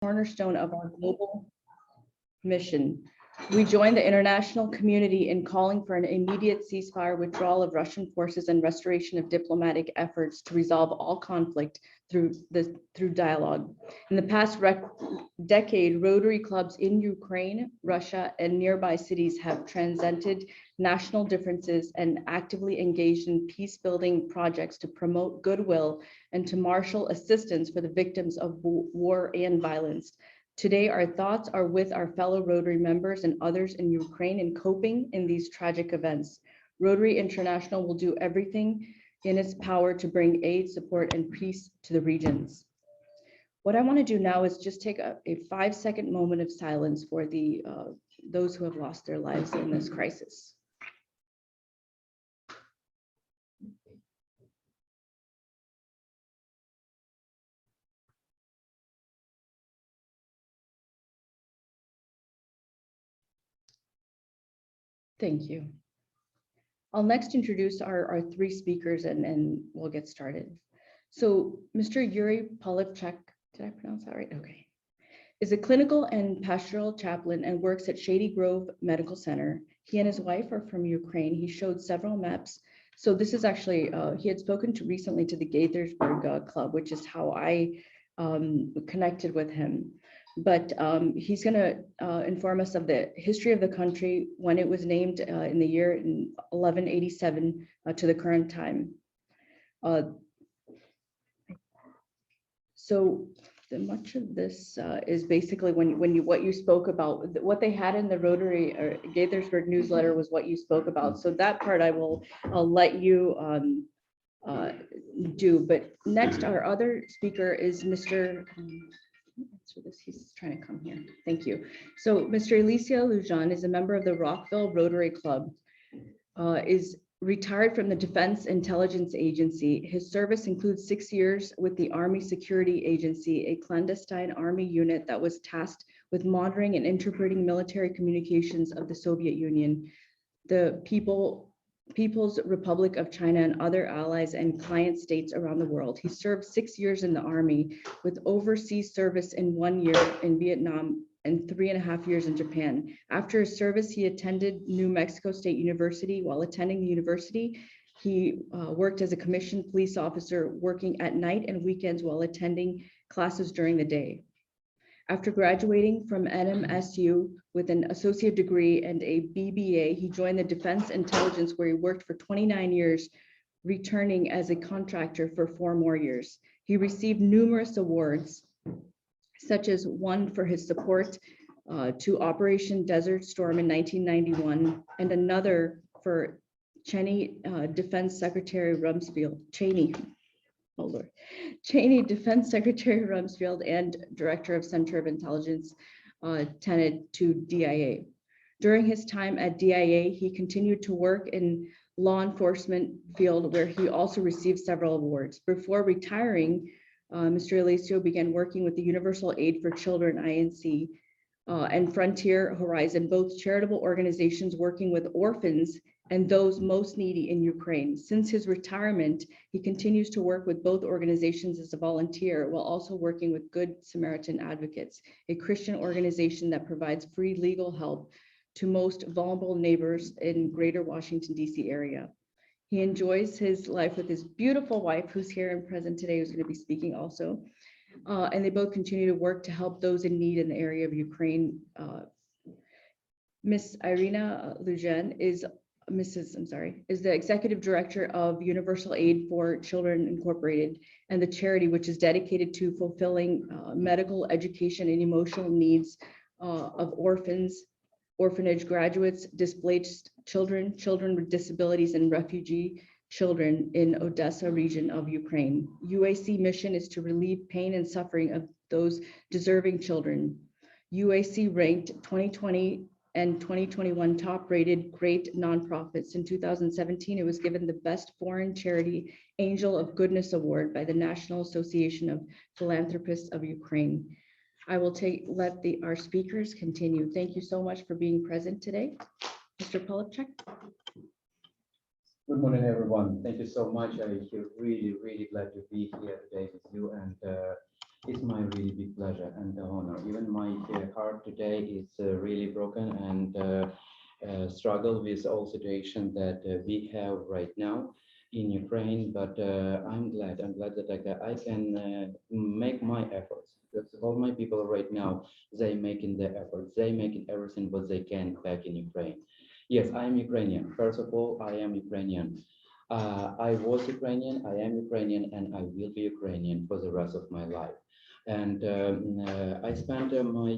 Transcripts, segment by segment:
cornerstone of our global mission. We join the international community in calling for an immediate ceasefire, withdrawal of Russian forces, and restoration of diplomatic efforts to resolve all conflict through dialogue. In the past decade, Rotary clubs in Ukraine, Russia, and nearby cities have transcended national differences and actively engaged in peace-building projects to promote goodwill and to marshal assistance for the victims of war and violence. Today, our thoughts are with our fellow Rotary members and others in Ukraine in coping in these tragic events. Rotary International will do everything in its power to bring aid, support, and peace to the regions. What I want to do now is just take a 5-second moment of silence for those who have lost their lives in this crisis. Thank you. I'll next introduce our 3 speakers and we'll get started. So Mr. Yuri Polivchuk, did I pronounce that right? Okay. Is a clinical and pastoral chaplain and works at Shady Grove Medical Center. He and his wife are from Ukraine. He showed several maps. So this is actually, he had spoken recently to the Gaithersburg Club, which is how I connected with him. But he's going to inform us of the history of the country when it was named in the year in 1187 to the current time. So much of this is basically what you spoke about. What they had in the Rotary or Gaithersburg newsletter was what you spoke about. So that part I'll let you do. But next, our other speaker is Mr. Answer this. He's trying to come here. Thank you. So Mr. Alicia Lujan is a member of the Rockville Rotary Club, is retired from the Defense Intelligence Agency. His service includes 6 years with the Army Security Agency, a clandestine Army unit that was tasked with monitoring and interpreting military communications of the Soviet Union, the People's Republic of China, and other allies and client states around the world. He served 6 years in the Army with overseas service in 1 year in Vietnam and 3.5 years in Japan. After his service, he attended New Mexico State University. While attending the university, he worked as a commissioned police officer, working at night and weekends while attending classes during the day. After graduating from NMSU with an associate degree and a BBA, he joined the Defense Intelligence, where he worked for 29 years, returning as a contractor for 4 more years. He received numerous awards, such as one for his support to Operation Desert Storm in 1991, and another for Cheney Defense Secretary Rumsfeld, Cheney Defense Secretary Rumsfeld and Director of Center of Intelligence Tenet to DIA. During his time at DIA, he continued to work in law enforcement field, where he also received several awards. Before retiring, Mr. Alessio began working with the Universal Aid for Children, INC, and Frontier Horizon, both charitable organizations working with orphans and those most needy in Ukraine. Since his retirement, he continues to work with both organizations as a volunteer, while also working with Good Samaritan Advocates, a Christian organization that provides free legal help to most vulnerable neighbors in Greater Washington, D.C. area. He enjoys his life with his beautiful wife, who's here and present today, who's going to be speaking also. And they both continue to work to help those in need in the area of Ukraine. Miss Irina Lujan is the executive director of Universal Aid for Children Incorporated, and the charity which is dedicated to fulfilling medical, education, and emotional needs of orphans, orphanage graduates, displaced children, children with disabilities, and refugee children in Odessa region of Ukraine. UAC mission is to relieve pain and suffering of those deserving children. UAC ranked 2020 and 2021 top-rated great nonprofits. In 2017, it was given the Best Foreign Charity Angel of Goodness Award by the National Association of Philanthropists of Ukraine. I will let our speakers continue. Thank you so much for being present today. Mr. Polivchuk. Good morning, everyone. Thank you so much. I feel really, really glad to be here today with you and It's my really big pleasure and the honor. Even my heart today is really broken and struggle with all situation that we have right now in Ukraine. But I'm glad. I'm glad that I can make my efforts. Because all my people right now, they making the efforts. They making everything what they can back in Ukraine. Yes, I am Ukrainian. First of all, I am Ukrainian. I was Ukrainian, I am Ukrainian, and I will be Ukrainian for the rest of my life. And I spent my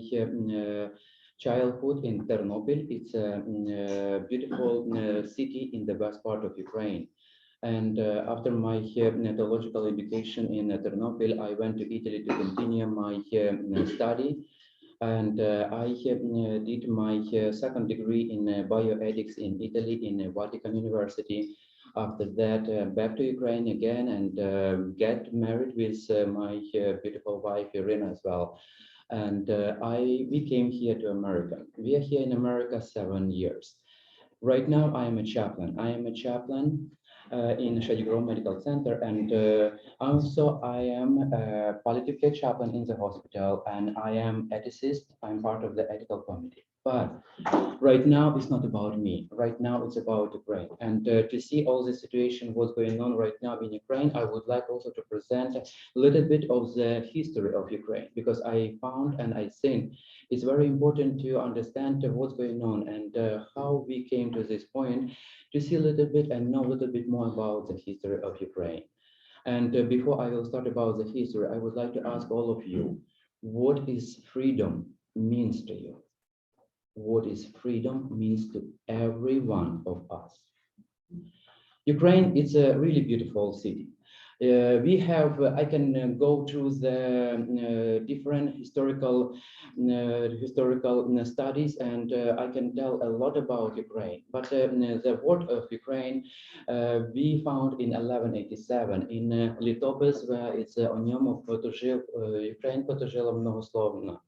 childhood in Ternopil. It's a beautiful city in the west part of Ukraine. And after my theological education in Ternopil, I went to Italy to continue my study. And I did my second degree in bioethics in Italy in Vatican University. After that, back to Ukraine again and get married with my beautiful wife Irina as well. And we came here to America. We are here in America 7 years. Right now, I am a chaplain. I am a chaplain in Shady Grove Medical Center, and also I am a palliative care chaplain in the hospital, and I am ethicist. I'm part of the ethical committee. But right now, it's not about me. Right now, it's about Ukraine. And to see all the situation, what's going on right now in Ukraine, I would like also to present a little bit of the history of Ukraine, because I found and I think it's very important to understand what's going on and how we came to this point, to see a little bit and know a little bit more about the history of Ukraine. And before I will start about the history, I would like to ask all of you, what is freedom means to you? What is freedom means to every one of us? Ukraine is a really beautiful city. We have, I can go through the different historical studies, and I can tell a lot about Ukraine. But the word of Ukraine we found in 1187 in Літопис, where it's о ньому потужив, Ukraine потужила многословно.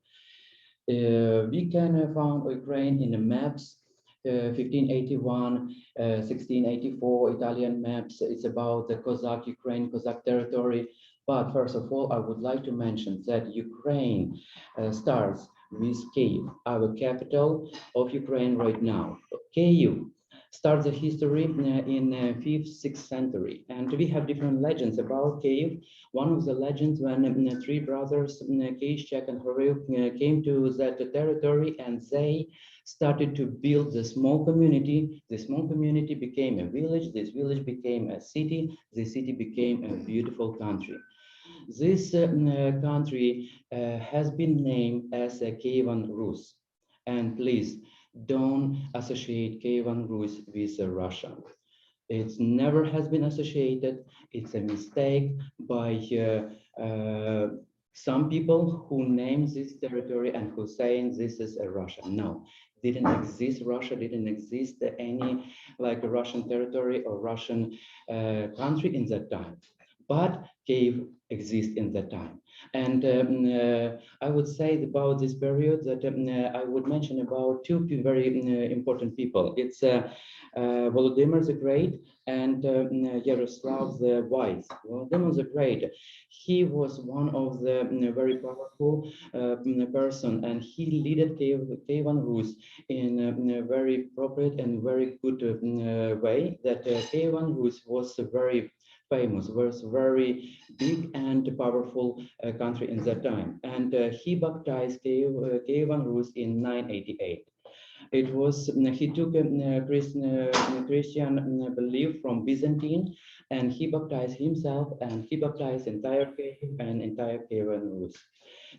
We can found Ukraine in the maps, 1581, 1684 Italian maps. It's about the Cossack Ukraine, Cossack territory. But first of all, I would like to mention that Ukraine starts with Kyiv, our capital of Ukraine right now. Kyiv starts the history in 5th, 6th century. And we have different legends about Kyiv. One of the legends when three brothers, Kyiv, and Horil, came to that territory and they started to build the small community. The small community became a village. This village became a city. The city became a beautiful country. This country has been named as Kievan Rus. And please don't associate Kievan Rus with Russia. It never has been associated. It's a mistake by some people who name this territory and who saying this is a Russia. No, didn't exist. Russia didn't exist any like a Russian territory or Russian country in that time. But Kiev exists in that time. And I would say about this period that I would mention about two very important people. It's Volodymyr the Great and Yaroslav the Wise. Volodymyr the Great, he was one of the very powerful person, and he led Kievan Rus in a very appropriate and very good way. That Kievan Rus was very famous, was very big and powerful country in that time. And he baptized Kievan Rus in 988. It was he took a Christian belief from Byzantine, and he baptized himself, and he baptized entire Kiev and entire Kievan Rus.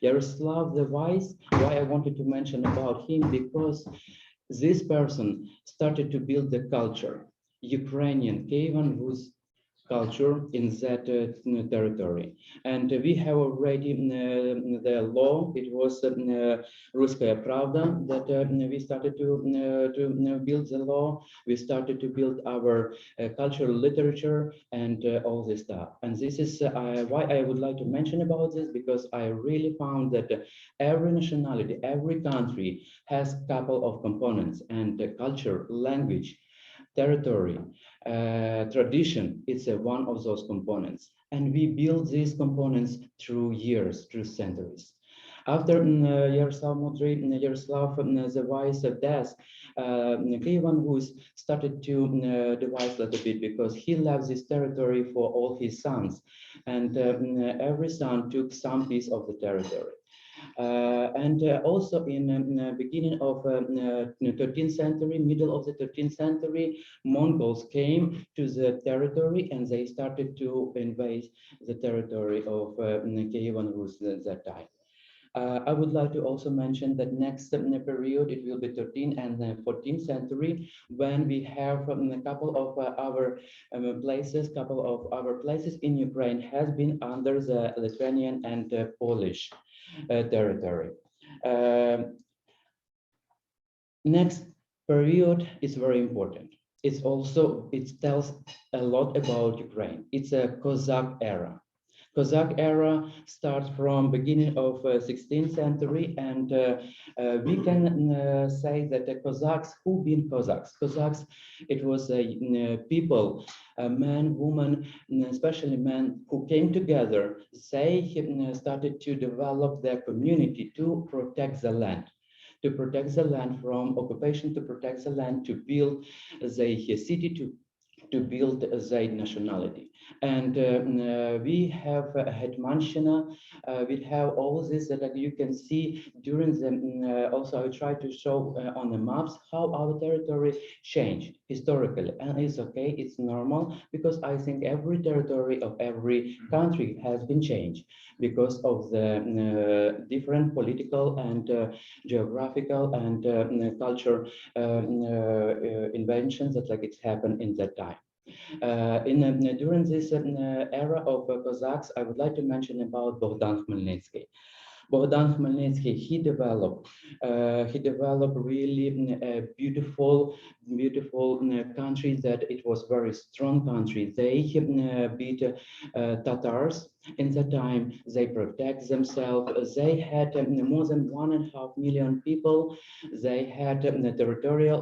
Yaroslav the Wise, why I wanted to mention about him, because this person started to build the culture, Ukrainian Kievan Rus culture in that territory. And we have already the law. It was Ruskaya Pravda that we started to build the law. We started to build our cultural literature and all this stuff. And this is why I would like to mention about this, because I really found that every nationality, every country has a couple of components, and culture, language, territory, tradition, it's one of those components. And we build these components through years, through centuries. After Yaroslav Mudry, Yaroslav the wise of death, Kievan Rus started to devise a little bit because he left this territory for all his sons, and every son took some piece of the territory. And also in beginning of 13th century, middle of the 13th century, Mongols came to the territory and they started to invade the territory of Kievan Rus at that time. I would like to also mention that next period, it will be 13th and 14th century, when we have a couple of our places in Ukraine has been under the Lithuanian and Polish territory. Next period is very important. It tells a lot about Ukraine. It's a Cossack era. Cossack era starts from beginning of 16th century, and we can say that the Cossacks, who been Cossacks? Cossacks, it was people, men, women, especially men, who came together. They started to develop their community to protect the land. To protect the land from occupation, to protect the land, to build the city, to build the nationality. And we have Hetmanshina, we have all this that you can see during the, also I try to show on the maps how our territory changed historically. And it's okay, it's normal, because I think every territory of every country has been changed because of the different political and geographical and culture inventions that like it's happened in that time. During this era of Cossacks, I would like to mention about Bogdan Khmelnytsky. Bogdan Khmelnytsky, he developed really a beautiful country that it was very strong country. They beat Tatars in the time. They protect themselves. They had more than 1.5 million people. They had territorial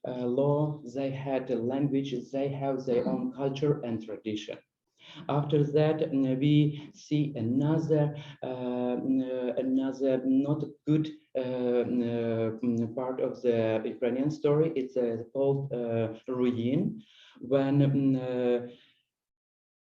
law. They had a language. They have their own culture and tradition. After that, we see another not good part of the Ukrainian story. It's called ruin, when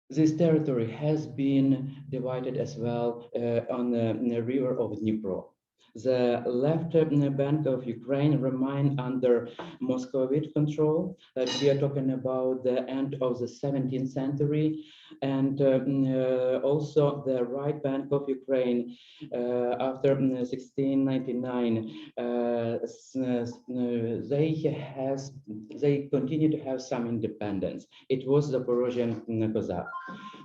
this territory has been divided as well on the river of Dnipro. The left bank of Ukraine remain under Muscovite control. We are talking about the end of the 17th century, and also the right bank of Ukraine after 1699. They continue to have some independence. It was the Zaporozhian Cossack,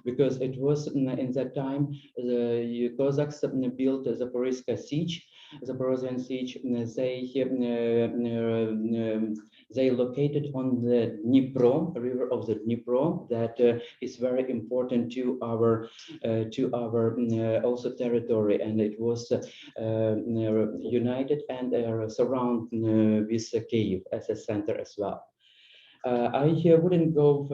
because it was in that time the Cossacks built the Zaporizhzhia siege. Zaporozhian siege. They located on the Dnipro, river of the Dnipro, that is very important to our also territory, and it was united and surrounded with Kyiv as a center as well. I wouldn't go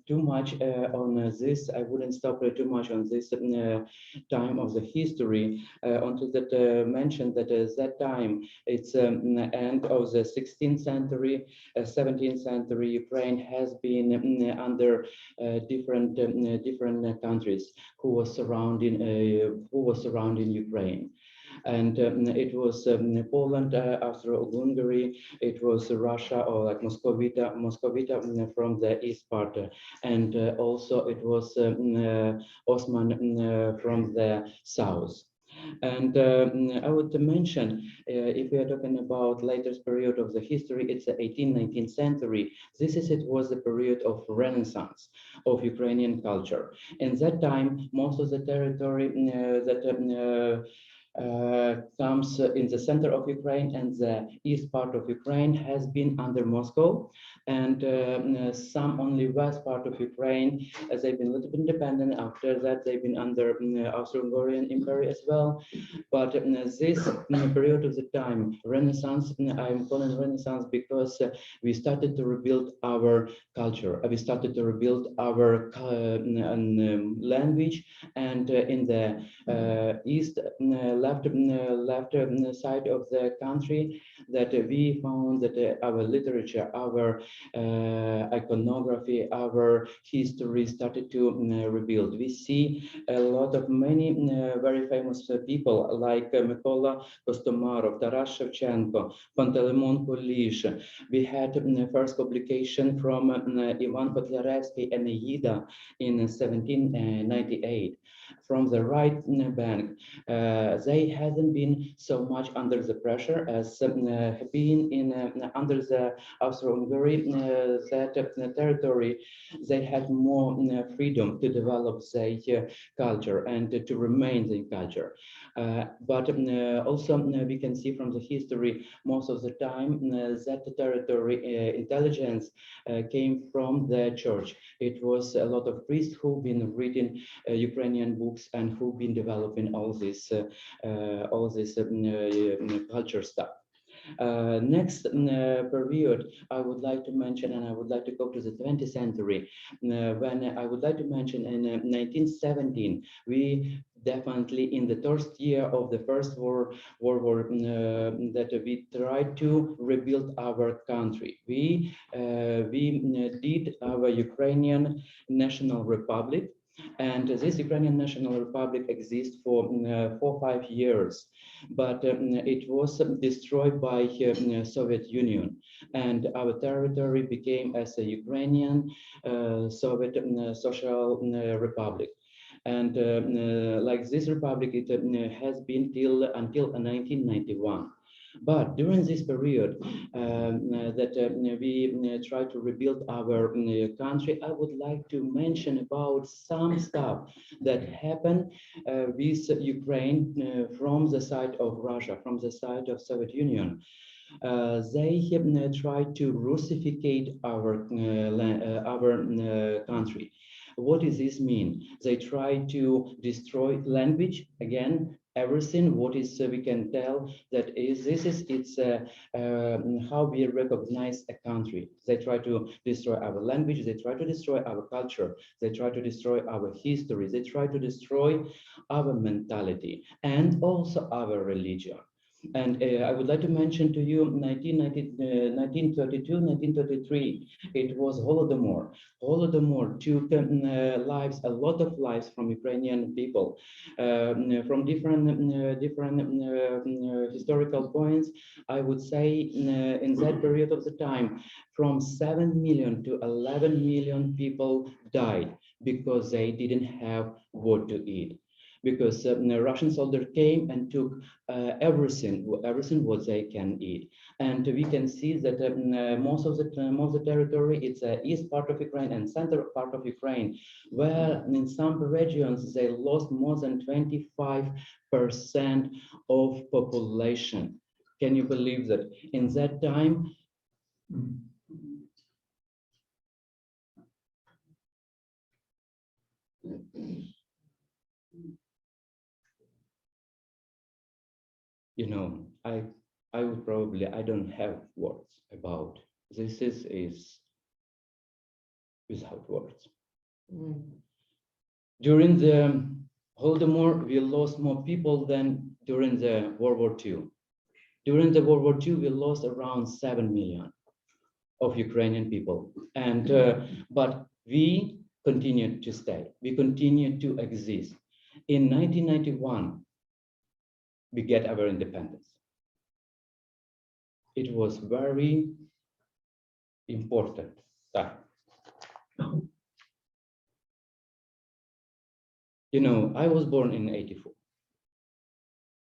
too much on this. I wouldn't stop too much on this time of the history until that mentioned that that time it's end of the 16th century, 17th century. Ukraine has been under different countries who was surrounding Ukraine. And it was Poland, Austro-Hungary, it was Russia, or like Moscovita from the east part, and also it was Osman from the south. And I would mention, if we are talking about latest period of the history, it's the 18th, 19th century. It was the period of Renaissance of Ukrainian culture. In that time, most of the territory comes in the center of Ukraine, and the east part of Ukraine has been under Moscow, and some only west part of Ukraine, as they've been a little bit independent. After that, they've been under Austro-Hungarian Empire as well. But this period of the time, Renaissance, I'm calling Renaissance because we started to rebuild our culture. We started to rebuild our language, and in the east left side of the country, that we found that our literature, our iconography, our history started to rebuild. We see a lot of many very famous people like Mykola Kostomarov, Taras Shevchenko, Panteleimon Polish. We had first publication from Ivan Kotlяревский, Aeneida in 1798. From the right bank, they hasn't been so much under the pressure as being in under the Austro-Hungary that territory. They had more freedom to develop their culture and to remain in culture. But also we can see from the history most of the time that the territory intelligence came from the church. It was a lot of priests who've been reading Ukrainian books and who've been developing all this culture stuff. Next period I would like to mention, and I would like to go to the 20th century, when I would like to mention in 1917, we definitely in the first year of the First World War that we tried to rebuild our country. We did our Ukrainian National Republic, and this Ukrainian National Republic exists for 4 or 5 years, but it was destroyed by Soviet Union, and our territory became as a Ukrainian Soviet Social Republic. And like this republic, it has been until 1991. But during this period that we try to rebuild our country, I would like to mention about some stuff that happened with Ukraine from the side of Russia, from the side of Soviet Union. They have tried to Russificate our country. What does this mean? They try to destroy language again. Everything what is we can tell that is this is it's how we recognize a country. They try to destroy our language, they try to destroy our culture, they try to destroy our history, they try to destroy our mentality and also our religion. And I would like to mention to you 1932, 1933, it was Holodomor. Holodomor took lives, a lot of lives from Ukrainian people, from different historical points. I would say in that period of the time, from 7 million to 11 million people died because they didn't have what to eat. Because Russian soldiers came and took everything what they can eat, and we can see that most of the territory, it's east part of Ukraine and center part of Ukraine, where in some regions they lost more than 25% of population. Can you believe that in that time? You know, I would probably, I don't have words about this is without words. During the Holodomor, we lost more people than during the World War II. During the World War II, we lost around 7 million of Ukrainian people. And but we continued to stay, we continued to exist. In 1991, we get our independence. It was very important time. You know, I was born in 84.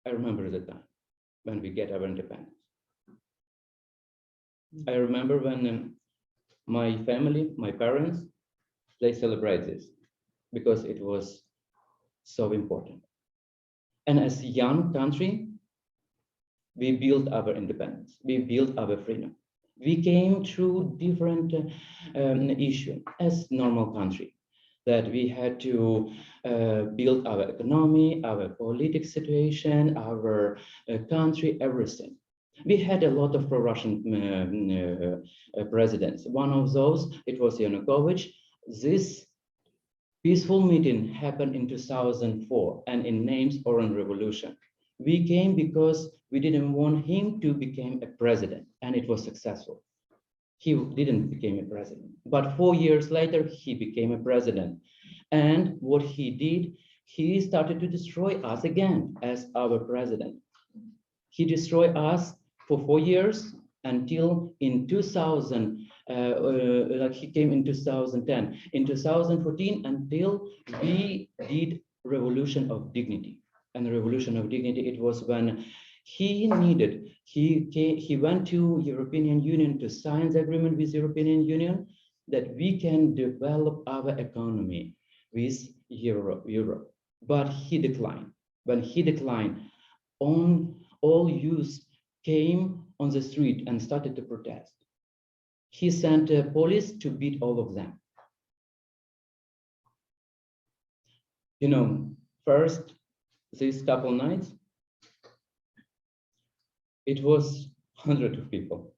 I remember the time when we get our independence. I remember when my family, my parents, they celebrate this because it was so important. And as a young country, we built our independence. We built our freedom. We came through different issues as normal country, that we had to build our economy, our political situation, our country, everything. We had a lot of pro-Russian presidents. One of those, it was Yanukovych. This peaceful meeting happened in 2004 and in names Orange Revolution. We came because we didn't want him to become a president, and it was successful. He didn't become a president, but 4 years later, he became a president. And what he did, he started to destroy us again as our president. He destroyed us for 4 years until in 2000, like he came in 2010, in 2014, until we did Revolution of Dignity. And the Revolution of Dignity, it was when he went to European Union to sign the agreement with European Union that we can develop our economy with Europe. But he declined. When he declined, all youth came on the street and started to protest. He sent police to beat all of them. You know, first, these couple nights, it was hundreds of people.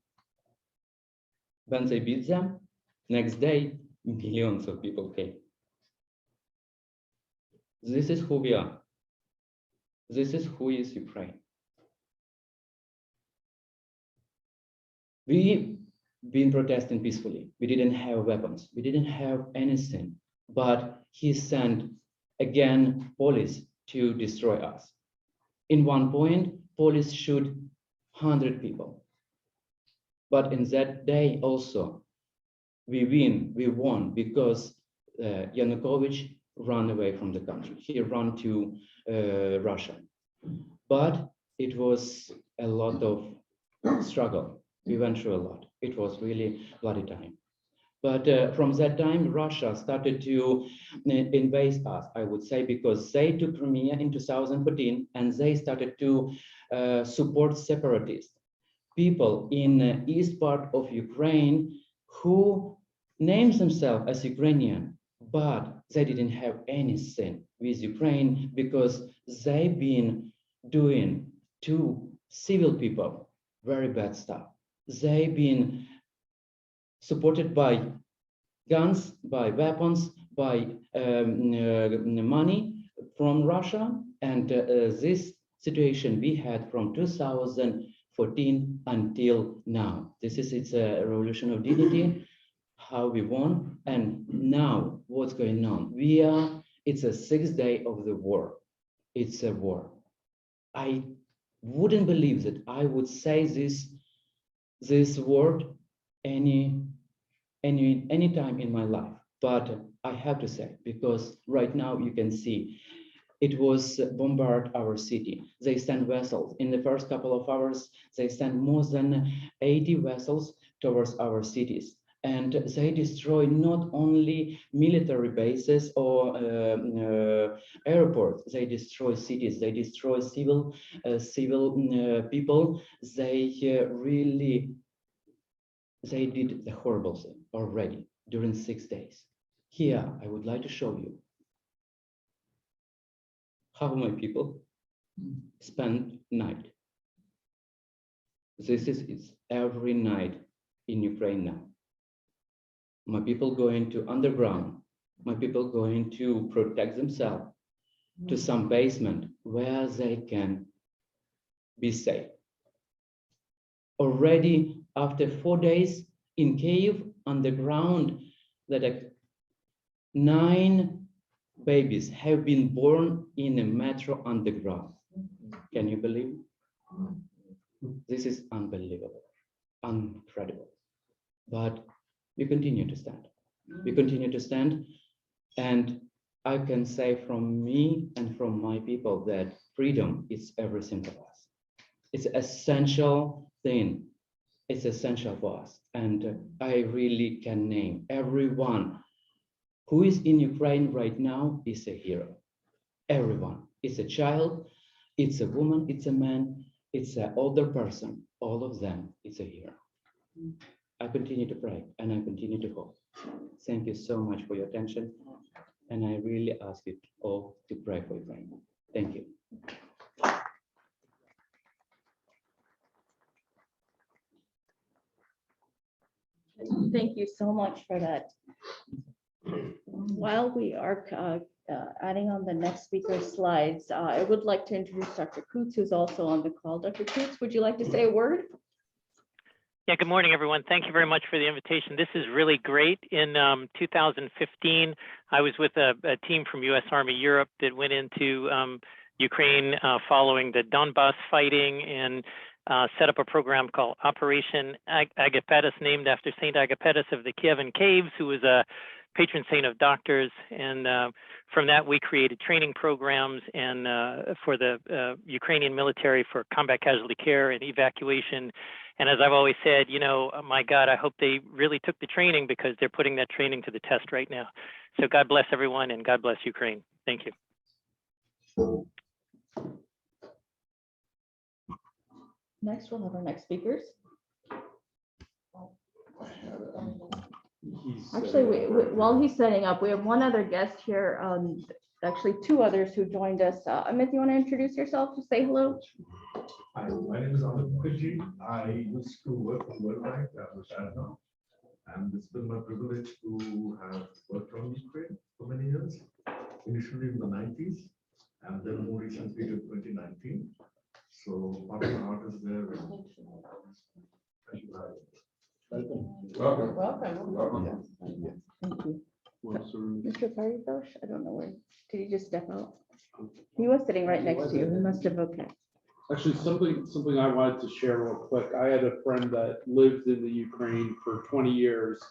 When they beat them, next day, millions of people came. This is who we are. This is who is Ukraine. We've been protesting peacefully. We didn't have weapons. We didn't have anything. But he sent again police to destroy us. In one point, police shot 100 people. But in that day also, we won because Yanukovych ran away from the country. He ran to Russia. But it was a lot of struggle. We went through a lot. It was really bloody time. But from that time, Russia started to invade us, I would say, because they took Crimea in 2014 and they started to support separatists. People in the east part of Ukraine who named themselves as Ukrainian, but they didn't have anything with Ukraine because they've been doing to civil people very bad stuff. They've been supported by guns, by weapons, by money from Russia. And this situation we had from 2014 until now. This is its revolution of dignity, how we won. And now what's going on? It's a 6th day of the war. It's a war. I wouldn't believe that I would say this word any time in my life, but I have to say, because right now you can see it was bombard our city. They sent vessels. In the first couple of hours, they sent more than 80 vessels towards our cities. And they destroy not only military bases or airports, they destroy cities, they destroy civil people. They did the horrible thing already during 6 days. Here, I would like to show you how my people spend night. This is every night in Ukraine now. My people going to underground, my people going to protect themselves to some basement where they can be safe. Already after 4 days in Kyiv underground, that 9 babies have been born in a metro underground. Can you believe? This is unbelievable, incredible. But we continue to stand. We continue to stand. And I can say from me and from my people that freedom is everything for us. It's an essential thing. It's essential for us. And I really can name everyone who is in Ukraine right now is a hero. Everyone is a child, It's a woman, it's a man, it's an older person, all of them, it's a hero. I continue to pray and I continue to hope. Thank you so much for your attention. And I really ask you all to pray for Ukraine. Thank you. Thank you so much for that. While we are adding on the next speaker's slides, I would like to introduce Dr. Coots, who's also on the call. Dr. Coots, would you like to say a word? Yeah, good morning, everyone. Thank you very much for the invitation. This is really great. In 2015, I was with a team from U.S. Army Europe that went into Ukraine following the Donbass fighting and set up a program called Operation Agapetus, named after Saint Agapetus of the Kievan Caves, who was a patron saint of doctors. And from that, we created training programs and for the Ukrainian military for combat casualty care and evacuation. And as I've always said, you know, my God, I hope they really took the training, because they're putting that training to the test right now. So God bless everyone, and God bless Ukraine. Thank you. Next, we'll have our next speakers. Actually, while he's setting up, we have one other guest here. Actually, two others who joined us. Amit, you want to introduce yourself? Just say hello. Hi, my name is Amit Mukherjee. I used to work for World Bank, which I have now. And it's been my privilege to have worked on Ukraine for many years, initially in the 90s, and then more recently to 2019. So part of my heart is there. Thank you. Welcome. Welcome. Thank you. Mr. Paridosh, I don't know where. Did he just step out? He was sitting right next to you. He must have, okay. Actually, something I wanted to share real quick. I had a friend that lived in the Ukraine for 20 years.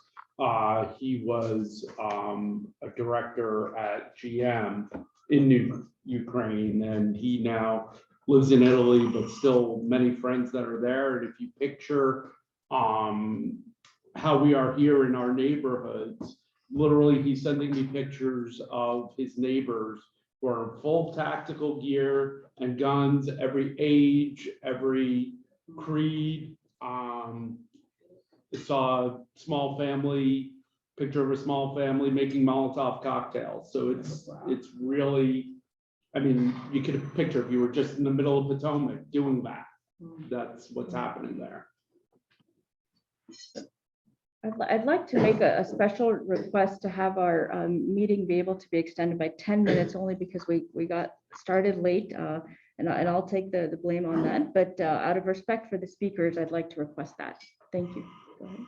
He was a director at GM in Ukraine, and he now lives in Italy, but still many friends that are there. And if you picture how we are here in our neighborhoods, literally he's sending me pictures of his neighbors who are in full tactical gear and guns, every age, every creed. I saw a small family, picture of a small family making Molotov cocktails. So it's really, I mean, you could picture if you were just in the middle of Potomac doing that. That's what's happening there. I'd like to make a special request to have our meeting be able to be extended by 10 minutes, only because we got started late, and I'll take the blame on that. But out of respect for the speakers, I'd like to request that. Thank you. Go ahead.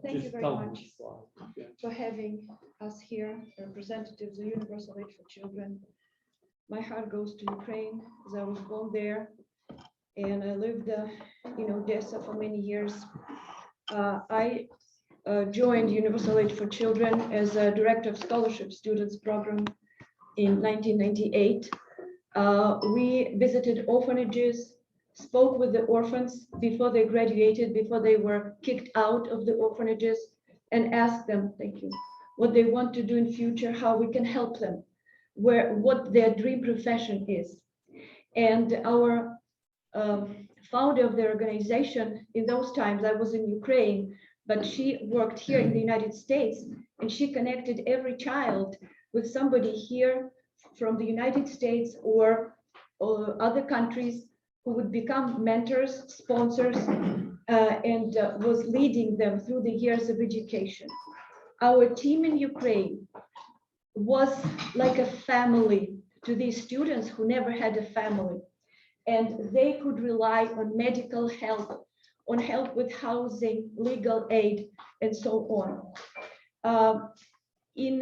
Thank you very much for having us here, representatives of Universal Aid for Children. My heart goes to Ukraine, as I was born there, and I lived in Odessa for many years. I joined Universal Aid for Children as a director of scholarship students program in 1998. We visited orphanages, spoke with the orphans before they graduated, before they were kicked out of the orphanages, and asked them, thank you, what they want to do in future, how we can help them, what their dream profession is. And our founder of the organization in those times, I was in Ukraine, but she worked here in the United States, and she connected every child with somebody here from the United States or other countries who would become mentors, sponsors, and was leading them through the years of education. Our team in Ukraine was like a family to these students who never had a family, and they could rely on medical help, on help with housing, legal aid, and so on. In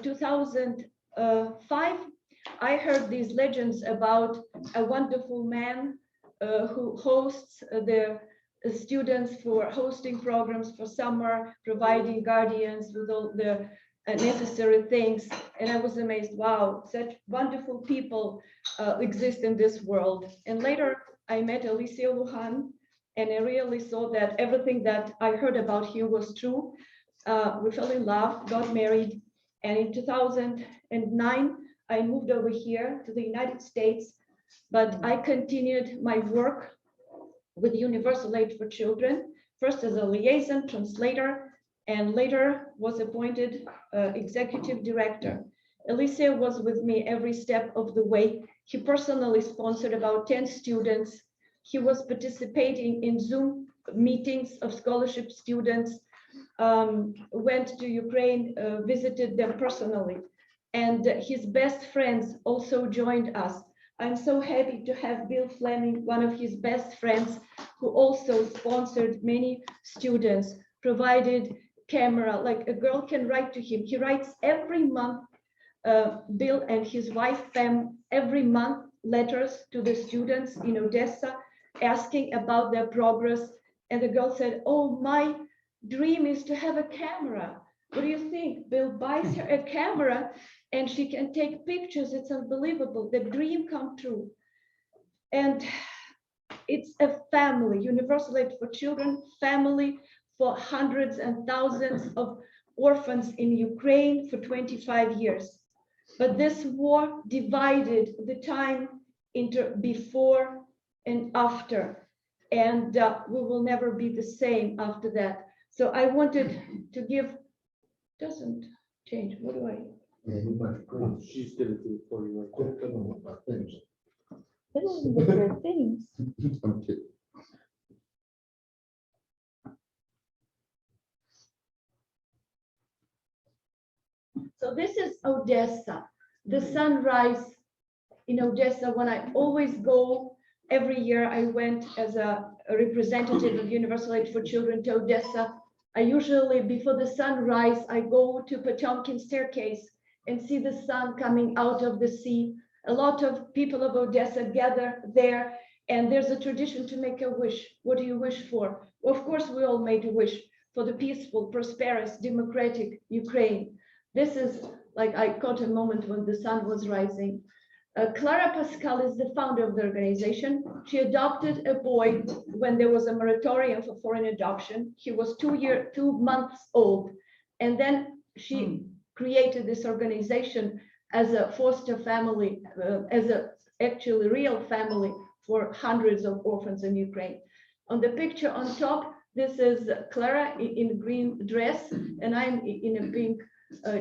2005, I heard these legends about a wonderful man who hosts the students for hosting programs for summer, providing guardians with all the necessary things. And I was amazed, wow, such wonderful people exist in this world. And later I met Alicia Lujan, and I really saw that everything that I heard about him was true. We fell in love, got married, and in 2009, I moved over here to the United States, but I continued my work with Universal Aid for Children, first as a liaison translator, and later was appointed executive director. Alicia was with me every step of the way. He personally sponsored about 10 students. He was participating in Zoom meetings of scholarship students, went to Ukraine, visited them personally. And his best friends also joined us. I'm so happy to have Bill Fleming, one of his best friends, who also sponsored many students, provided camera, like a girl can write to him. He writes every month, Bill and his wife, Pam, every month letters to the students in Odessa, asking about their progress. And the girl said, oh, my dream is to have a camera. What do you think? Bill buys her a camera and she can take pictures. It's unbelievable. The dream come true. And it's a family, Universal Aid for Children, family for hundreds and thousands of orphans in Ukraine for 25 years. But this war divided the time into before and after. And we will never be the same after that. So I wanted to give, doesn't change, what do I? She's gonna do it for you right there. It doesn't look for things. So this is Odessa, the sunrise in Odessa. When I always go, every year I went as a representative of Universal Aid for Children to Odessa. I usually, before the sunrise, I go to Potomac staircase and see the sun coming out of the sea. A lot of people of Odessa gather there, and there's a tradition to make a wish. What do you wish for? Well, of course, we all made a wish for the peaceful, prosperous, democratic Ukraine. This is like I caught a moment when the sun was rising. Clara Pascal is the founder of the organization. She adopted a boy when there was a moratorium for foreign adoption. He was 2 months old. And then she created this organization as a foster family, as a actually real family for hundreds of orphans in Ukraine. On the picture on top, this is Clara in a green dress, and I'm in a pink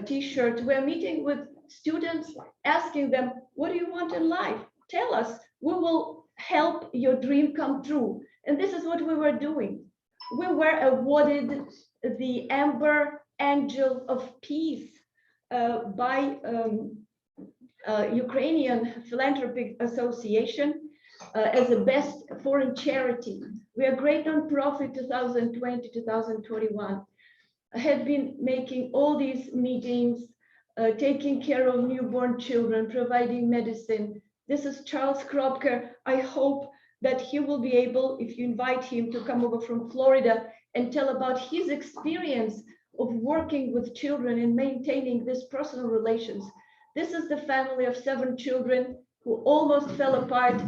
t-shirt. We're meeting with students, asking them, what do you want in life? Tell us, we will help your dream come true. And this is what we were doing. We were awarded the Amber Angel of Peace by Ukrainian Philanthropic Association as the best foreign charity. We are great nonprofit 2020-2021. Had been making all these meetings, taking care of newborn children, providing medicine. This is Charles Kropker. I hope that he will be able, if you invite him to come over from Florida and tell about his experience of working with children and maintaining these personal relations. This is the family of 7 children who almost fell apart,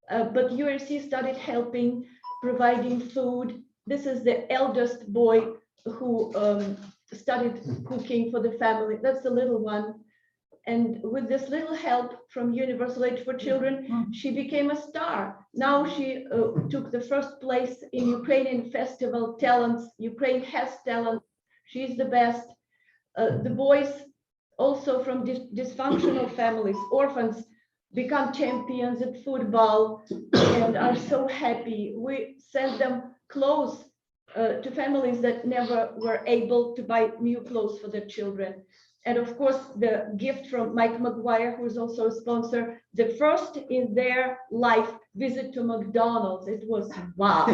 but URC started helping, providing food. This is the eldest boy who started cooking for the family. That's the little one. And with this little help from Universal Aid for Children, she became a star. Now she took the first place in Ukrainian festival Talents. Ukraine has talent. She's the best. The boys also from dysfunctional families, orphans, become champions at football and are so happy. We send them clothes to families that never were able to buy new clothes for their children. And of course, the gift from Mike McGuire, who is also a sponsor, the first in their life visit to McDonald's. It was wow.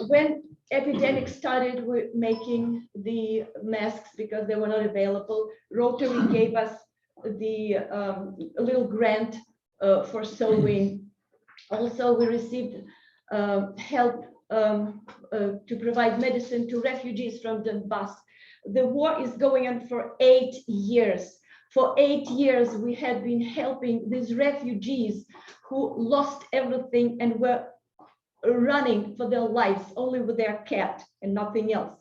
When epidemic started, we're making the masks because they were not available. Rotary gave us the a little grant for sewing. Also, we received help to provide medicine to refugees from Donbass. The war is going on for 8 years. For 8 years, we had been helping these refugees who lost everything and were running for their lives only with their cat and nothing else.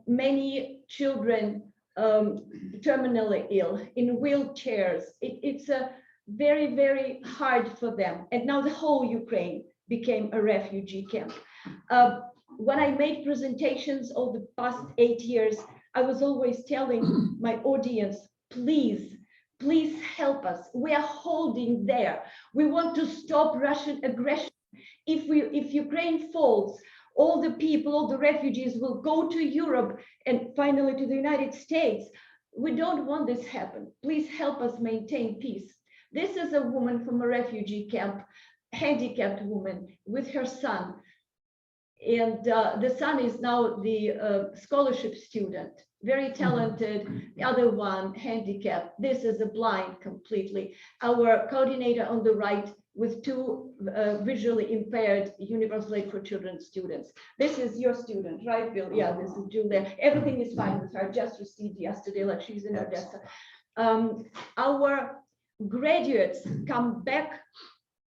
Many children terminally ill, in wheelchairs. It's a very, very hard for them. And now the whole Ukraine became a refugee camp. When I made presentations over the past 8 years, I was always telling my audience, please, please help us. We are holding there. We want to stop Russian aggression. If Ukraine falls, all the people, all the refugees will go to Europe and finally to the United States. We don't want this to happen. Please help us maintain peace. This is a woman from a refugee camp, handicapped woman with her son. And the son is now the scholarship student, very talented. The other one, handicapped. This is a blind completely. Our coordinator on the right with two visually impaired Universal Aid for Children students. This is your student, right, Bill? Yeah, this is Julia. Everything is fine with her. Just received yesterday, like she's in Odessa. Our graduates come back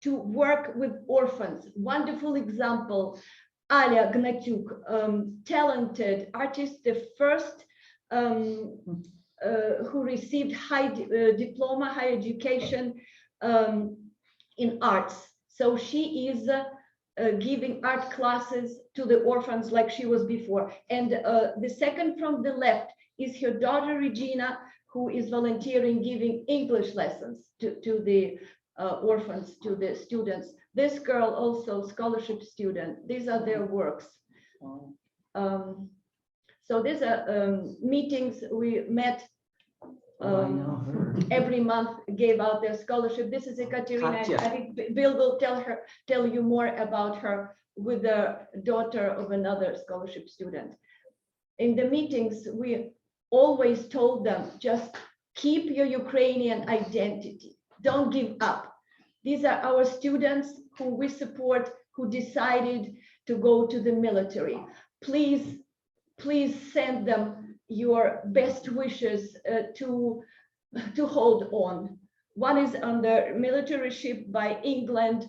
to work with orphans. Wonderful example. Alia Gnatyuk, talented artist, the first who received diploma, higher education in arts. So she is giving art classes to the orphans like she was before. And the second from the left is her daughter, Regina, who is volunteering, giving English lessons to the orphans, to the students. This girl also scholarship student. These are their works. So these are meetings we met every month, gave out their scholarship. This is Ekaterina. I think Bill will tell you more about her with the daughter of another scholarship student. In the meetings, we always told them, just keep your Ukrainian identity. Don't give up. These are our students who we support, who decided to go to the military. Please, please send them your best wishes to hold on. One is under military ship by England.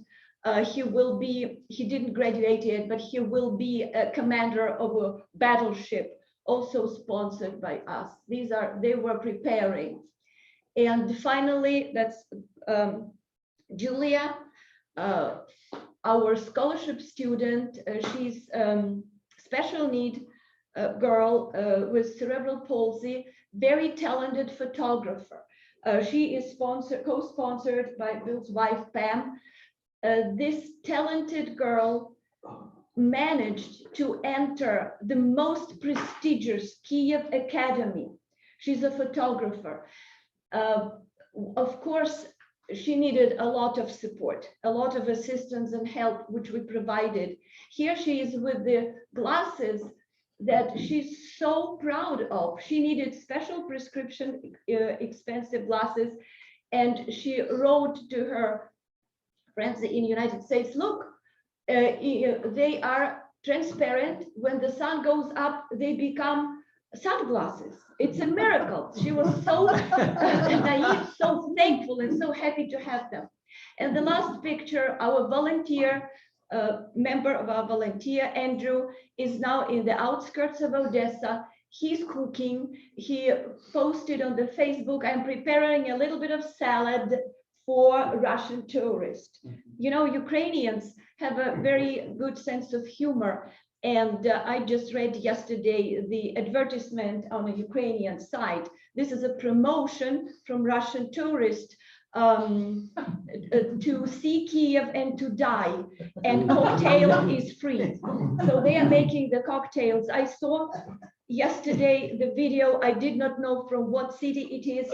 He didn't graduate yet, but he will be a commander of a battleship, also sponsored by us. They were preparing. And finally, that's Julia, our scholarship student. She's special need girl with cerebral palsy, very talented photographer. She is co-sponsored by Bill's wife, Pam. This talented girl managed to enter the most prestigious Kiev Academy. She's a photographer. Of course, she needed a lot of support, a lot of assistance and help, which we provided. Here she is with the glasses that she's so proud of. She needed special prescription, expensive glasses. And she wrote to her friends in the United States, look, they are transparent. When the sun goes up, they become sunglasses. It's a miracle. She was so naive, so thankful, and so happy to have them. And the last picture, our volunteer, member of our volunteer, Andrew, is now in the outskirts of Odessa. He's cooking. He posted on the Facebook, I'm preparing a little bit of salad for Russian tourists. You know, Ukrainians have a very good sense of humor. And I just read yesterday the advertisement on a Ukrainian site. This is a promotion from Russian tourists to see Kiev and to die, and cocktail is free. So they are making the cocktails. I saw yesterday the video. I did not know from what city it is.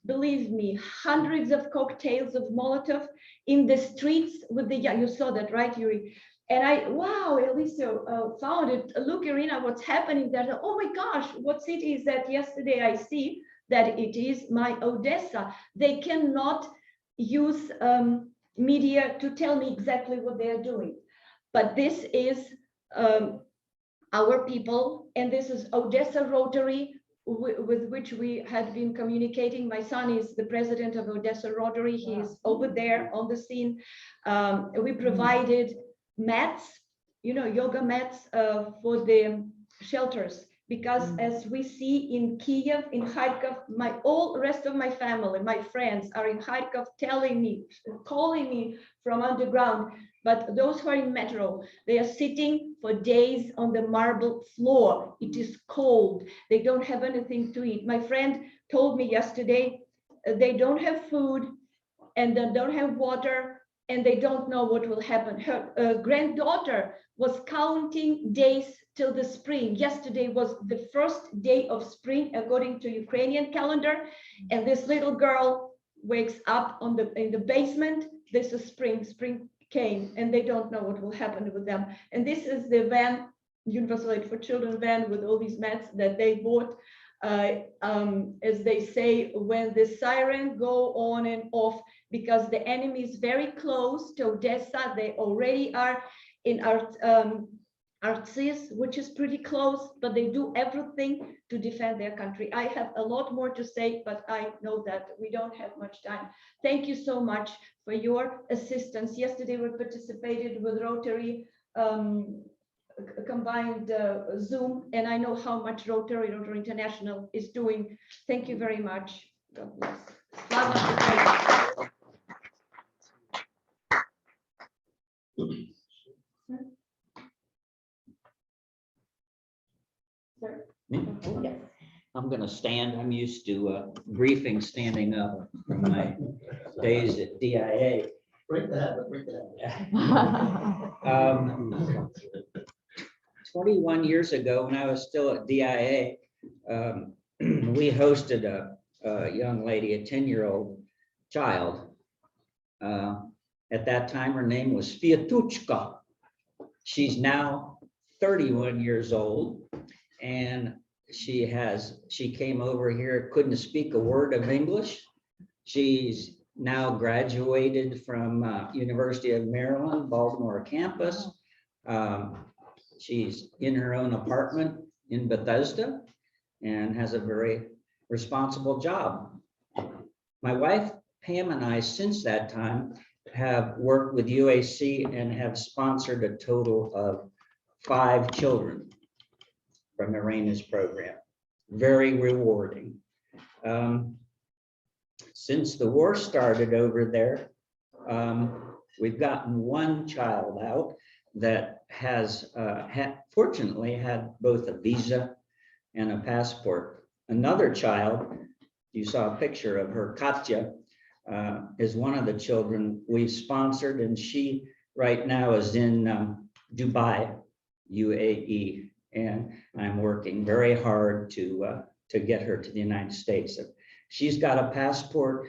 Believe me, hundreds of cocktails of Molotov in the streets with the, you saw that, right, Yuri? And wow, Elisa found it. Look, Irina, what's happening there? Oh my gosh, what city is that? Yesterday I see that it is my Odessa. They cannot use media to tell me exactly what they are doing. But this is our people, and this is Odessa Rotary, with which we had been communicating. My son is the president of Odessa Rotary. He is over there on the scene. We provided mats, yoga mats for the shelters, because as we see in Kiev, in Kharkov, all rest of my family, my friends are in Kharkov, telling me, calling me from underground. But those who are in metro, they are sitting for days on the marble floor. It is cold. They don't have anything to eat. My friend told me yesterday, they don't have food and they don't have water, and they don't know what will happen. Her granddaughter was counting days till the spring. Yesterday was the first day of spring, according to Ukrainian calendar. And this little girl wakes up in the basement. This is spring came, and they don't know what will happen with them. And this is the van, Universal Aid for Children van, with all these mats that they bought. As they say, when the siren go on and off, because the enemy is very close to Odessa, they already are in Artsis, which is pretty close, but they do everything to defend their country. I have a lot more to say, but I know that we don't have much time. Thank you so much for your assistance. Yesterday we participated with Rotary combined Zoom, and I know how much Rotary International is doing. Thank you very much. God bless. Slava Ukraini. Sir? Yes. I'm going to stand. I'm used to briefing standing up from my days at DIA. Break that. 21 years ago, when I was still at DIA, we hosted a young lady, a 10-year-old child. At that time, her name was Fiatuchka. She's now 31 years old, and she came over here, couldn't speak a word of English. She's now graduated from University of Maryland, Baltimore campus. She's in her own apartment in Bethesda and has a very responsible job. My wife, Pam, and I, since that time, have worked with UAC and have sponsored a total of 5 children from Irena's program. Very rewarding. Since the war started over there, we've gotten one child out that has fortunately had both a visa and a passport. Another child, you saw a picture of her, Katya, is one of the children we've sponsored, and she right now is in Dubai, UAE, and I'm working very hard to get her to the United States. She's got a passport,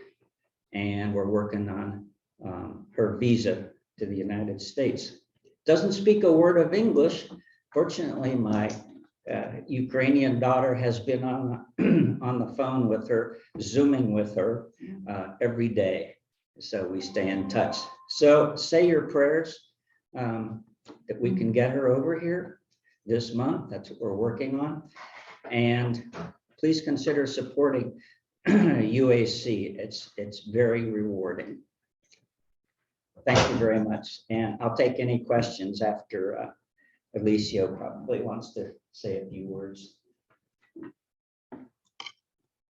and we're working on her visa to the United States. Doesn't speak a word of English. Fortunately, my Ukrainian daughter has been on the phone with her, Zooming with her every day. So we stay in touch. So say your prayers that we can get her over here this month. That's what we're working on. And please consider supporting UAC. It's very rewarding. Thank you very much. And I'll take any questions after Alicio probably wants to say a few words.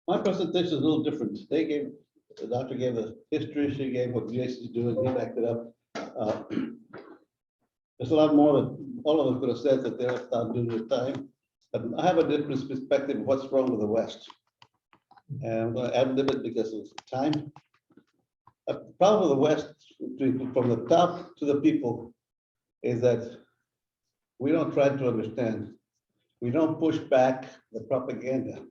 My presentation is a little different. The doctor gave the history, she gave what UAC is doing, he backed it up. There's a lot more that all of us could have said that they're not doing their time. But I have a different perspective of what's wrong with the West. And I'm going to add a little bit because of time. The problem with the West, from the top to the people, is that we don't try to understand. We don't push back the propaganda.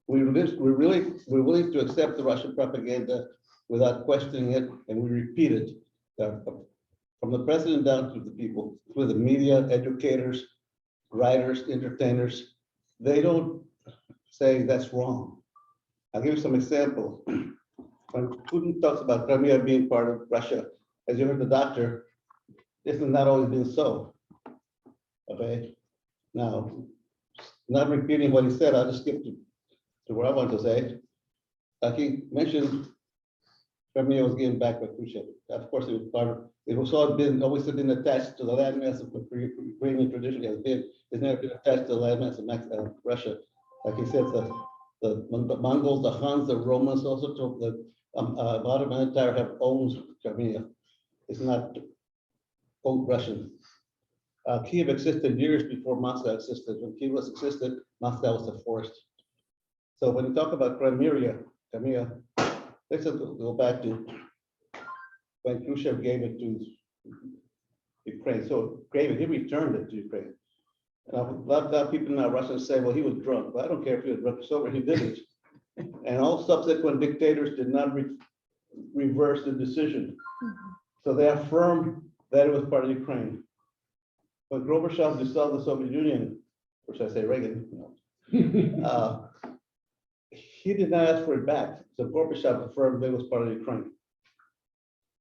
We're willing to accept the Russian propaganda without questioning it, and we repeat it from the president down to the people, through the media, educators, writers, entertainers. They don't say that's wrong. I'll give you some example. When Putin talks about Crimea being part of Russia, as you heard the doctor, this has not always been so. Okay. Now, not repeating what he said, I'll just skip to what I want to say. He mentioned Crimea was given back by Khrushchev. Of course, it was part of, it was always been attached to the landmass of Ukrainian tradition has been. It's never been attached to the landmass of Russia. Like he said, the Mongols, the Huns, the Romans, also took the Ottoman Empire have owned Crimea. It's not old Russian. Kiev existed years before Moscow existed. When Kiev existed, Moscow was a forest. So when you talk about Crimea, let's go back to when Khrushchev gave it to Ukraine. So he returned it to Ukraine. And a lot of people now Russians say, well, he was drunk. But I don't care if he was drunk or sober, he did it. And all subsequent dictators did not reverse the decision. So they affirmed that it was part of Ukraine. When Gorbachev dissolved the Soviet Union, or should I say Reagan, he did not ask for it back. So Gorbachev affirmed that it was part of Ukraine.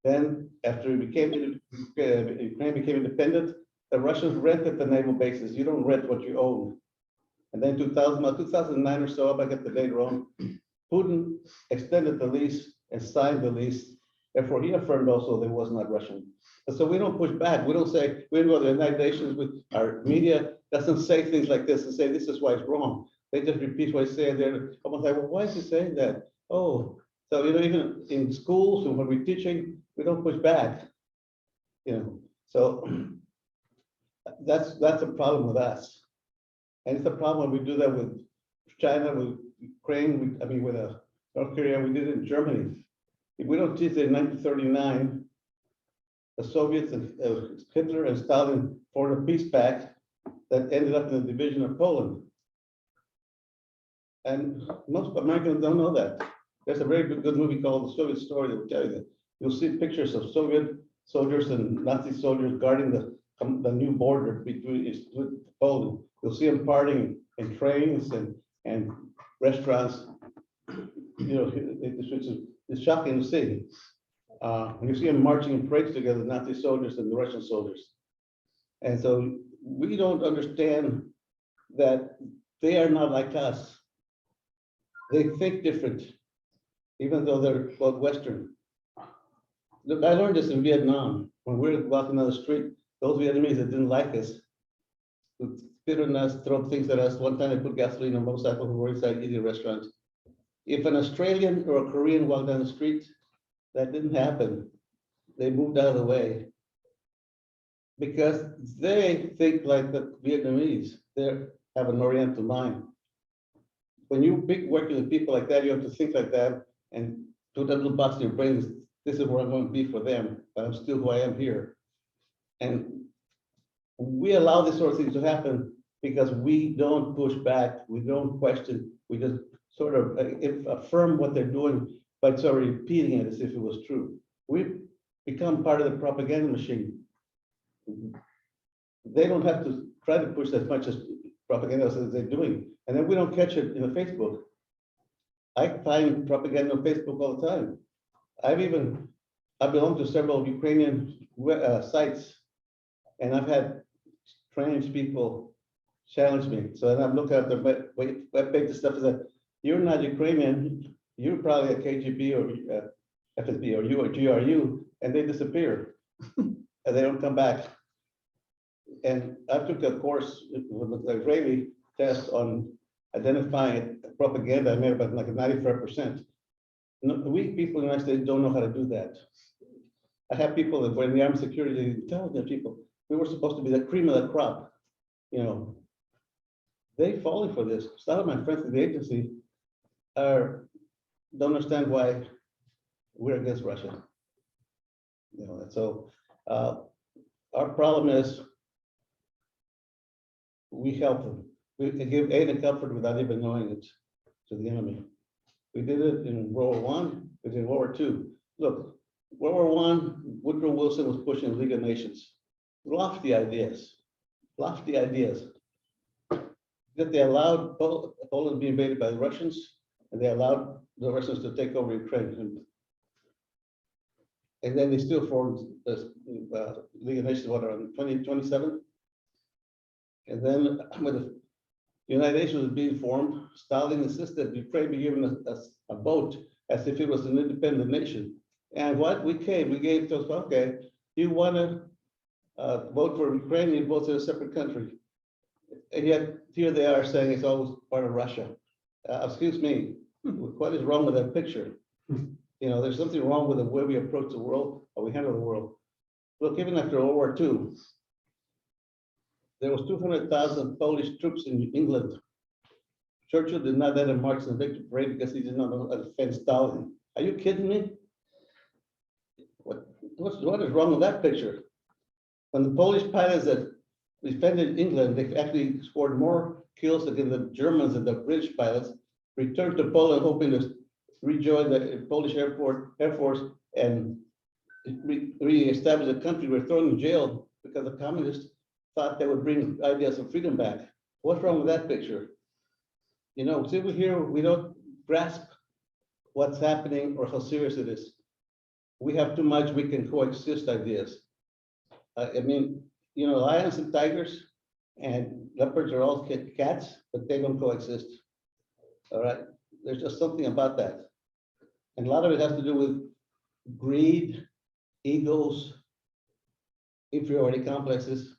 Then after Ukraine became independent, the Russians rented the naval bases. You don't rent what you own. And then 2009 or so, I got the date wrong, Putin extended the lease and signed the lease. Therefore, he affirmed also that it was not Russian. And so we don't push back. We don't say, we don't go to the United Nations with our media, doesn't say things like this and say, this is why it's wrong. They just repeat what he's saying there. I'm like, well, why is he saying that? Oh, so, you know, even in schools and when we're teaching, we don't push back, you know. So that's a problem with us. And it's a problem when we do that with China, with Ukraine, with North Korea, we did it in Germany. If we don't teach it in 1939, the Soviets and Hitler and Stalin formed a peace pact that ended up in the division of Poland. And most Americans don't know that. There's a very good movie called The Soviet Story that will tell you that. You'll see pictures of Soviet soldiers and Nazi soldiers guarding the new border between Poland. You'll see them partying in trains and restaurants. You know, it's shocking to see. And you see them marching in parades together, the Nazi soldiers and the Russian soldiers. And so we don't understand that they are not like us. They think different, even though they're both Western. Look, I learned this in Vietnam. When we were walking down the street, those Vietnamese that didn't like us would spit on us, throw things at us. One time they put gasoline on a motorcycle who were inside eating restaurants. If an Australian or a Korean walked down the street, that didn't happen. They moved out of the way because they think like the Vietnamese. They have an Oriental mind. When you working with people like that, you have to think like that and put that little box in your brain. This is where I'm going to be for them, but I'm still who I am here. And we allow this sort of thing to happen because we don't push back, we don't question, we just sort of affirm what they're doing by sort of repeating it as if it was true. We've become part of the propaganda machine. They don't have to try to push as much as propaganda as they're doing. And then we don't catch it in the Facebook. I find propaganda on Facebook all the time. I belong to several Ukrainian sites, and I've had strange people challenge me. So then I'm looking at the webpage and stuff that you're not Ukrainian, you're probably a KGB or FSB or you or GRU, and they disappear and they don't come back. And I took a course with the Israeli test on identifying propaganda. I made about like 95%. We people in the United States don't know how to do that. I have people that were in the armed security, intelligent people. We were supposed to be the cream of the crop, you know. They falling for this. Some of my friends in the agency don't understand why we're against Russia. You know, and so our problem is we help them. We can give aid and comfort without even knowing it to the enemy. We did it in World War I, we did in World War II. Look, World War I, Woodrow Wilson was pushing the League of Nations. Lofty ideas. That they allowed Poland to be invaded by the Russians, and they allowed the Russians to take over Ukraine. And then they still formed the League of Nations, what, around 2027? And then when the United Nations was being formed, Stalin insisted Ukraine be given a vote as if it was an independent nation. And what we gave to us, okay, you want to vote for Ukraine, you vote to a separate country. And yet here they are saying it's always part of Russia. Excuse me, what is wrong with that picture? You know, there's something wrong with the way we approach the world or we handle the world. Look, even after World War II, there was 200,000 Polish troops in England. Churchill did not let him march in the victory parade because he did not know how to defend Stalin. Are you kidding me? What is wrong with that picture? When the Polish pilots that defended England, they actually scored more kills against the Germans than the British pilots, returned to Poland hoping to rejoin the Polish Air Force and re-establish the country. Were thrown in jail because the communists thought they would bring ideas of freedom back. What's wrong with that picture? You know, see, we don't grasp what's happening or how serious it is. We have too much, we can coexist ideas. I mean, you know, lions and tigers and leopards are all cats, but they don't coexist. All right, there's just something about that. And a lot of it has to do with greed, egos, inferiority complexes.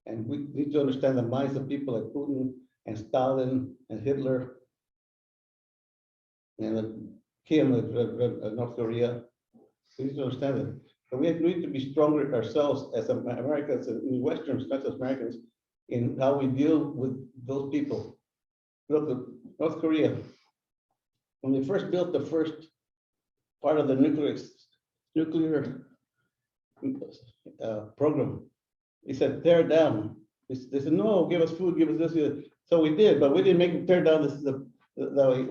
And we need to understand the minds of people like Putin and Stalin and Hitler and Kim of North Korea. We need to understand it. But we need to be stronger ourselves as Americans and Westerns, not just Americans, in how we deal with those people. Look, North Korea, when they first built the first part of the nuclear program, he said, tear it down. They said, no, give us food, give us this. So we did, but we didn't make them tear down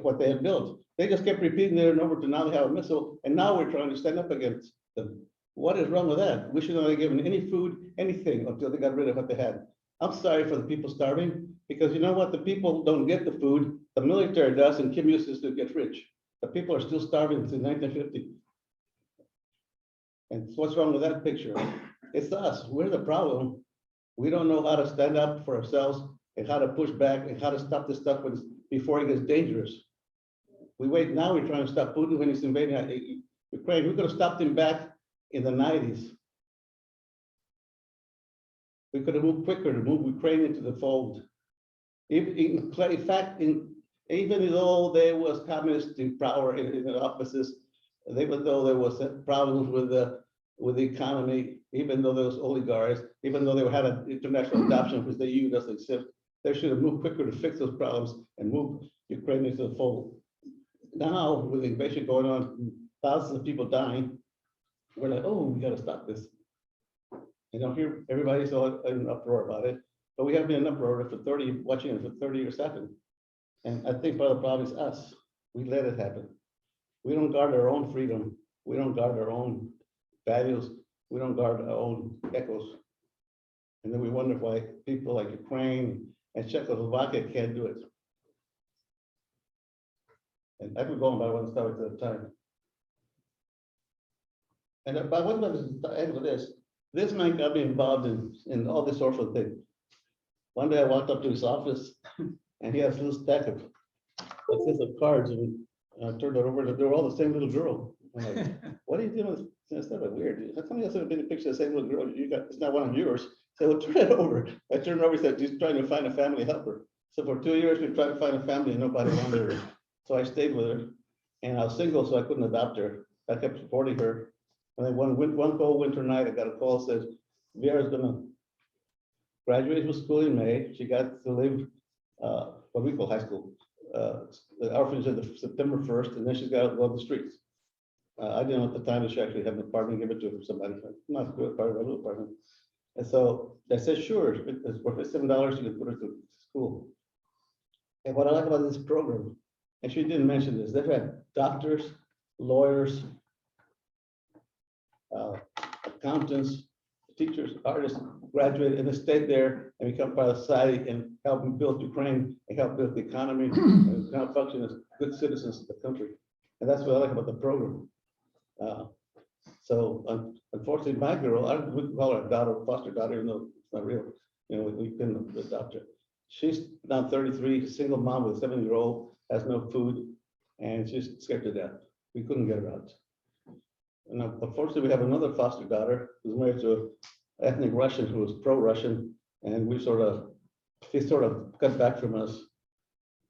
what they had built. They just kept repeating it and over to now they have a missile, and now we're trying to stand up against them. What is wrong with that? We should not have given any food, anything, until they got rid of what they had. I'm sorry for the people starving, because you know what? The people don't get the food, the military does, and Kim uses to get rich. The people are still starving since 1950. And what's wrong with that picture? It's us, we're the problem. We don't know how to stand up for ourselves and how to push back and how to stop this stuff before it gets dangerous. We wait now, we're trying to stop Putin when he's invading Ukraine. We could have stopped him back in the 90s. We could have moved quicker to move Ukraine into the fold. In fact, even though there was communist in power in the offices, even though there was problems with the economy, even though there was oligarchs, even though they had an international adoption because the EU doesn't exist, they should have moved quicker to fix those problems and move Ukraine into the fold. Now, with the invasion going on, thousands of people dying, we're like, oh, we got to stop this. You don't hear everybody's all in an uproar about it, but we have been in an uproar for 30, watching it for 30 years happen. And I think part of the problem is us. We let it happen. We don't guard our own freedom. We don't guard our own values. We don't guard our own echoes. And then we wonder why people like Ukraine and Czechoslovakia can't do it. And I could go on by one story at a time. And by one of the end of this man got me involved in all this sort of thing. One day I walked up to his office and he has a little stack of cards, and I turned it over and they were all the same little girl. I'm like, what are you doing with this stuff? Weird. How come you have a picture of the same little girl? You got, it's not one of yours. So well, turn it over. I turned it over and said, he's trying to find a family helper. So for 2 years, we tried to find a family and nobody wanted her. So I stayed with her, and I was single, so I couldn't adopt her. I kept supporting her. And then one cold winter night, I got a call that says, Vera's gonna graduate from school in May. She got to live what we call high school. The orphanage is September 1st, and then she's got to go on the streets. I didn't know at the time that she actually had an apartment, give it to somebody. Not a good apartment, a little apartment. And so I said, sure, it's worth $7, you can put her to school. And what I like about this program, and she didn't mention this, they've had doctors, lawyers, accountants, teachers, artists graduate and they stayed there and become part of society and help them build Ukraine and help build the economy and kind of function as good citizens of the country. And that's what I like about the program. So unfortunately, my girl, I would call her a daughter, foster daughter, even though it's not real. we couldn't adopt her. She's now 33, single mom with a 7-year-old, has no food, and she's scared to death. We couldn't get her out. And unfortunately, we have another foster daughter who's married to an ethnic Russian who was pro-Russian, and she sort of cut back from us,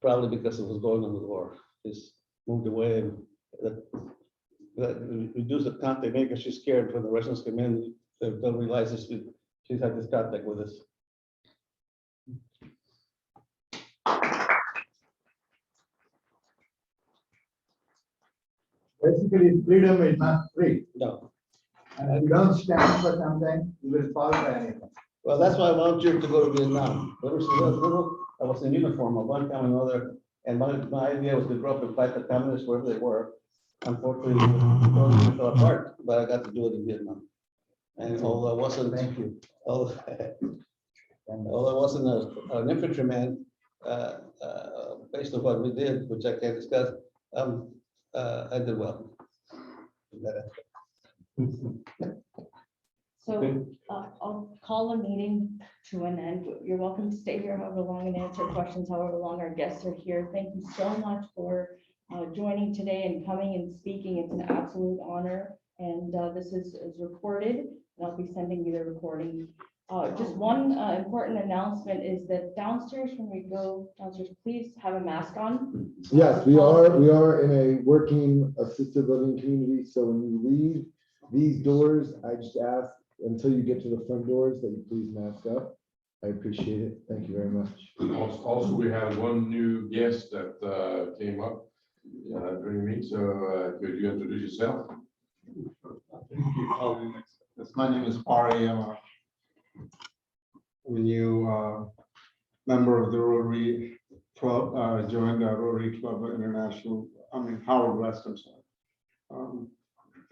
probably because it was going on with the war. Just moved away and that reduced the contact because she's scared when the Russians come in, they don't realize this. She's had this contact with us. Basically, freedom is not free. No. And if you don't stand for something, you will fall for anything. Well, that's why I volunteered to go to Vietnam. When I was little, I was in uniform at one time or another, and my idea was to grow up and fight the communists wherever they were. Unfortunately, it fell apart, but I got to do it in Vietnam. And although I wasn't, Thank you. although I wasn't an infantryman, based on what we did, which I can't discuss, I did well. So I'll call the meeting to an end. You're welcome to stay here however long and answer questions however long our guests are here. Thank you so much for joining today and coming and speaking. It's an absolute honor. And this is recorded, and I'll be sending you the recording. Just one important announcement is that downstairs, when we go downstairs, please have a mask on. Yes, we are in a working assisted living community. So when you leave these doors, I just ask until you get to the front doors that you please mask up. I appreciate it. Thank you very much. Also, we have one new guest that came up during the meeting. So could you introduce yourself? My name is Pari. I'm a new member of the Rotary Club. I joined the Rotary Club International, Howard West, I'm sorry.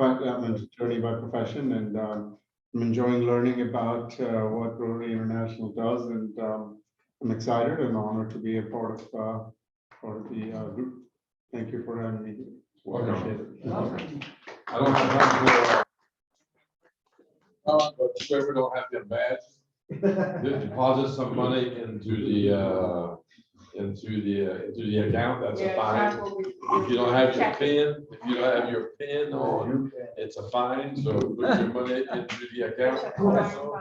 I'm an attorney by profession, and I'm enjoying learning about what Rotary International does, and I'm excited and honored to be a part of the group. Thank you for having me. Welcome. Appreciate it. I don't have time for, but whoever don't have their badge, deposit some money into the account. That's a fine. If you don't have your PIN, on, it's a fine. So put your money into the account. Also.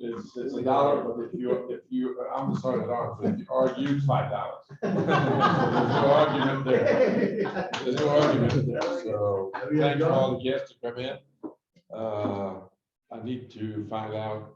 It's $1, but if you I'm sorry, $1, but if you argue, $5. There's no argument there. There's no argument there. So thanks for all the guests to come in. I need to find out